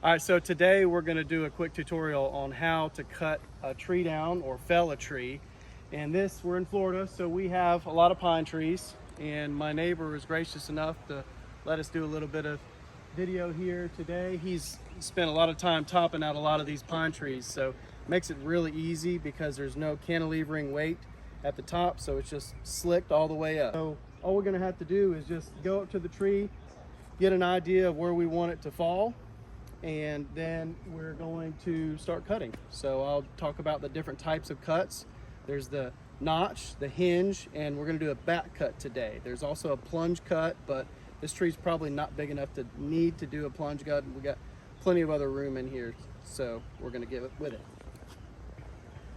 All right, so today we're going to do a quick tutorial on how to cut a tree down or fell a tree. And we're in Florida, so we have a lot of pine trees, and my neighbor was gracious enough to let us do a little bit of video here today. He's spent a lot of time topping out a lot of these pine trees, so it makes it really easy because there's no cantilevering weight at the top, so it's just slicked all the way up. So all we're going to have to do is just go up to the tree, get an idea of where we want it to fall, and then we're going to start cutting. So I'll talk about the different types of cuts. There's the notch, the hinge, and we're going to do a back cut today. There's also a plunge cut, but this tree's probably not big enough to need to do a plunge cut. We got plenty of other room in here, so we're going to get with it.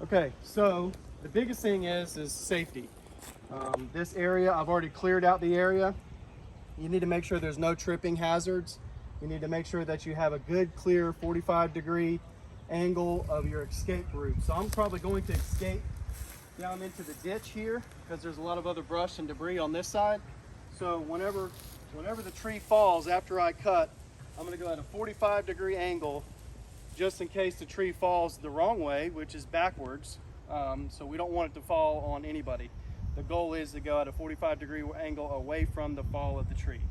Okay, so the biggest thing is safety. This area, I've already cleared out the area. You need to make sure there's no tripping hazards. You need to make sure that you have a good, clear 45-degree angle of your escape route. So I'm probably going to escape down into the ditch here because there's a lot of other brush and debris on this side. So whenever the tree falls after I cut, I'm going to go at a 45-degree angle just in case the tree falls the wrong way, which is backwards. So we don't want it to fall on anybody. The goal is to go at a 45-degree angle away from the fall of the tree.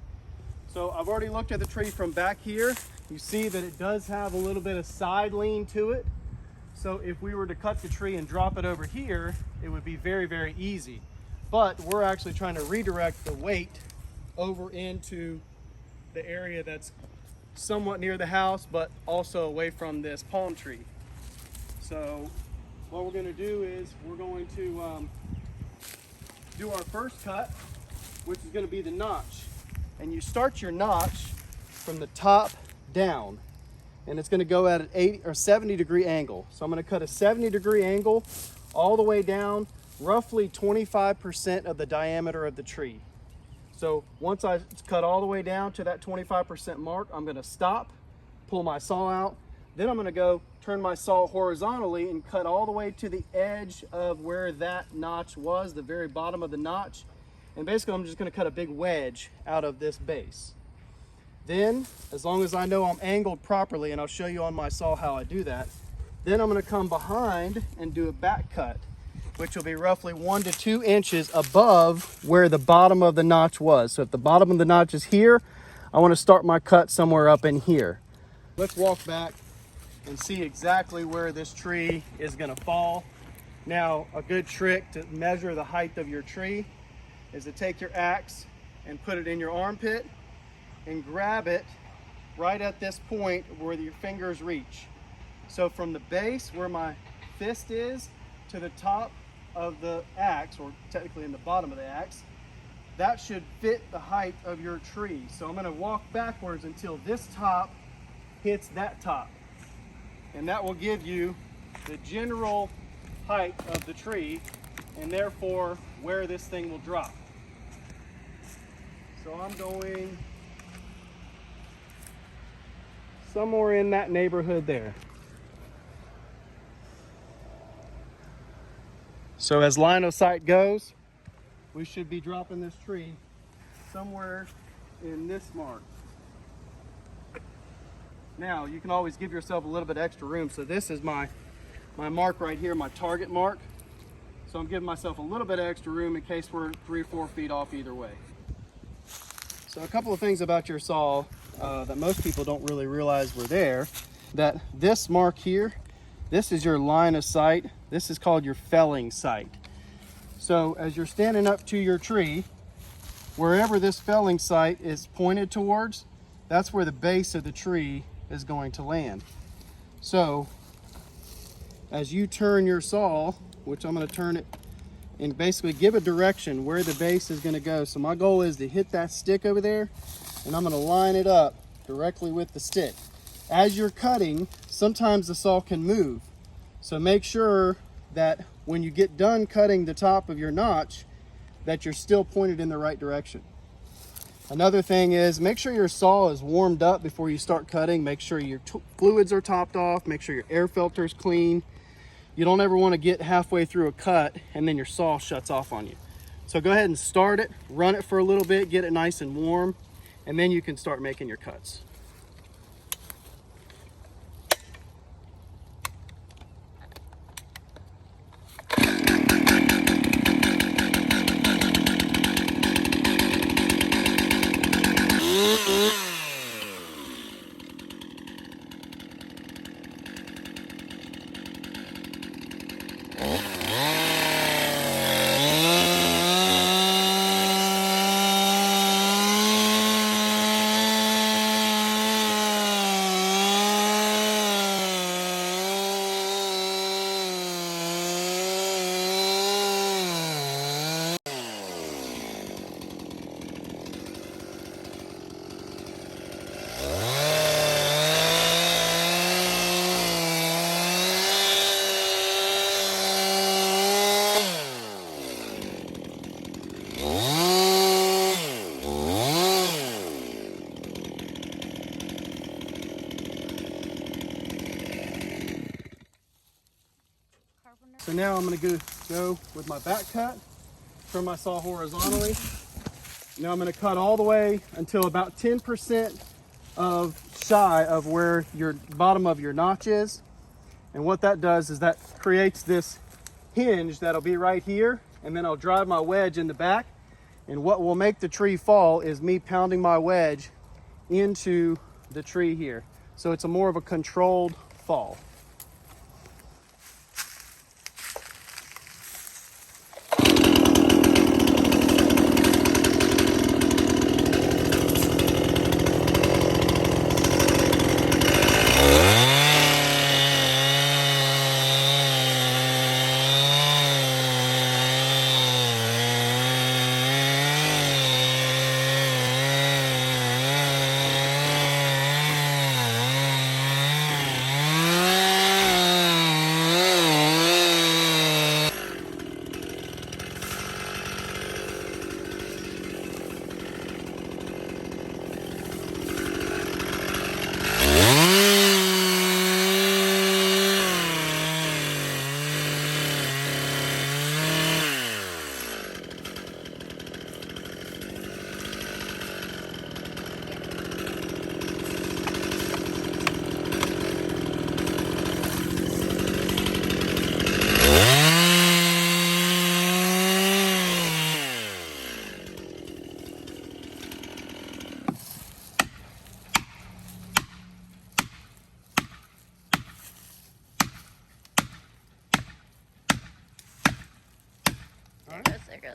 So I've already looked at the tree from back here. You see that it does have a little bit of side lean to it. So if we were to cut the tree and drop it over here, it would be very, very easy. But we're actually trying to redirect the weight over into the area that's somewhat near the house, but also away from this palm tree. So what we're going to do is we're going to do our first cut, which is going to be the notch. And you start your notch from the top down, and it's going to go at an 80 or 70-degree angle. So I'm going to cut a 70-degree angle all the way down, roughly 25% of the diameter of the tree. So once I cut all the way down to that 25% mark, I'm going to stop, pull my saw out. Then I'm going to go turn my saw horizontally and cut all the way to the edge of where that notch was, the very bottom of the notch. And basically I'm just going to cut a big wedge out of this base. Then, as long as I know I'm angled properly, and I'll show you on my saw how I do that, then I'm going to come behind and do a back cut, which will be roughly 1 to 2 inches above where the bottom of the notch was. So if the bottom of the notch is here, I want to start my cut somewhere up in here. Let's walk back and see exactly where this tree is going to fall. Now, a good trick to measure the height of your tree is to take your axe and put it in your armpit and grab it right at this point where your fingers reach. So from the base where my fist is to the top of the axe, or technically in the bottom of the axe, that should fit the height of your tree. So I'm going to walk backwards until this top hits that top. And that will give you the general height of the tree and therefore where this thing will drop. So I'm going somewhere in that neighborhood there. So as line of sight goes, we should be dropping this tree somewhere in this mark. Now you can always give yourself a little bit extra room. So this is my mark right here, my target mark. So I'm giving myself a little bit of extra room in case we're 3 or 4 feet off either way. So a couple of things about your saw that most people don't really realize were there, that this mark here, this is your line of sight. This is called your felling sight. So as you're standing up to your tree, wherever this felling sight is pointed towards, that's where the base of the tree is going to land. So as you turn your saw, which I'm going to turn it and basically give a direction where the base is going to go. So my goal is to hit that stick over there, and I'm going to line it up directly with the stick. As you're cutting, sometimes the saw can move. So make sure that when you get done cutting the top of your notch, that you're still pointed in the right direction. Another thing is make sure your saw is warmed up before you start cutting. Make sure your fluids are topped off. Make sure your air filter is clean. You don't ever want to get halfway through a cut and then your saw shuts off on you. So go ahead and start it, run it for a little bit, get it nice and warm, and then you can start making your cuts. So now I'm going to go with my back cut, turn my saw horizontally. Now I'm going to cut all the way until about 10% shy of where your bottom of your notch is. And what that does is that creates this hinge that'll be right here, and then I'll drive my wedge in the back. And what will make the tree fall is me pounding my wedge into the tree here. So it's more of a controlled fall.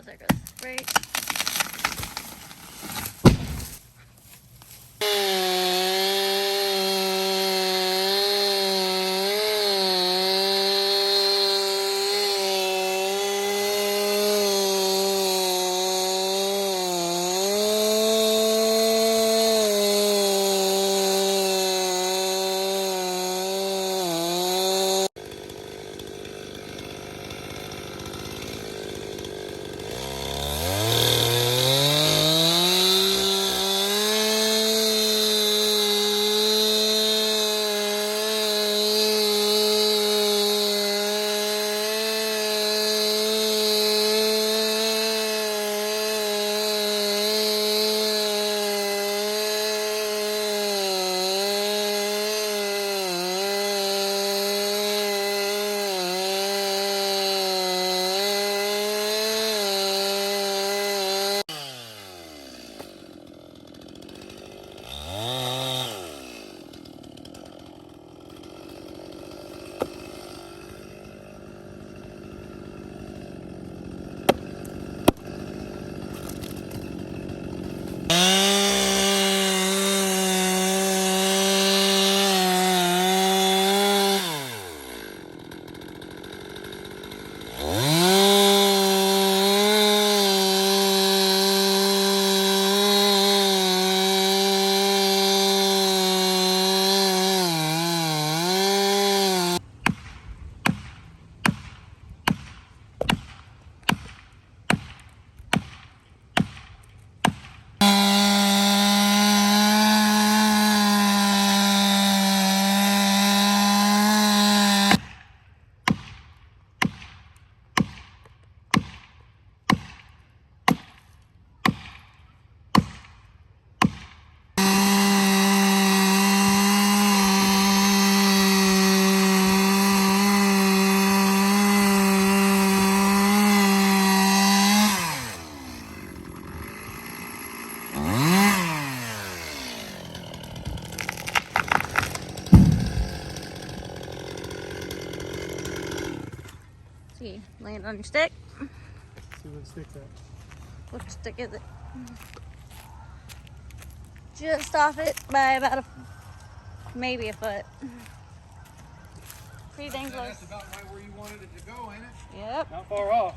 There goes. Right. See, land on your stick. See where the stick's at. Which stick is it? Just off it by about maybe a foot. Pretty dang close. That's about right where you wanted it to go, ain't it? Yep. Not far off.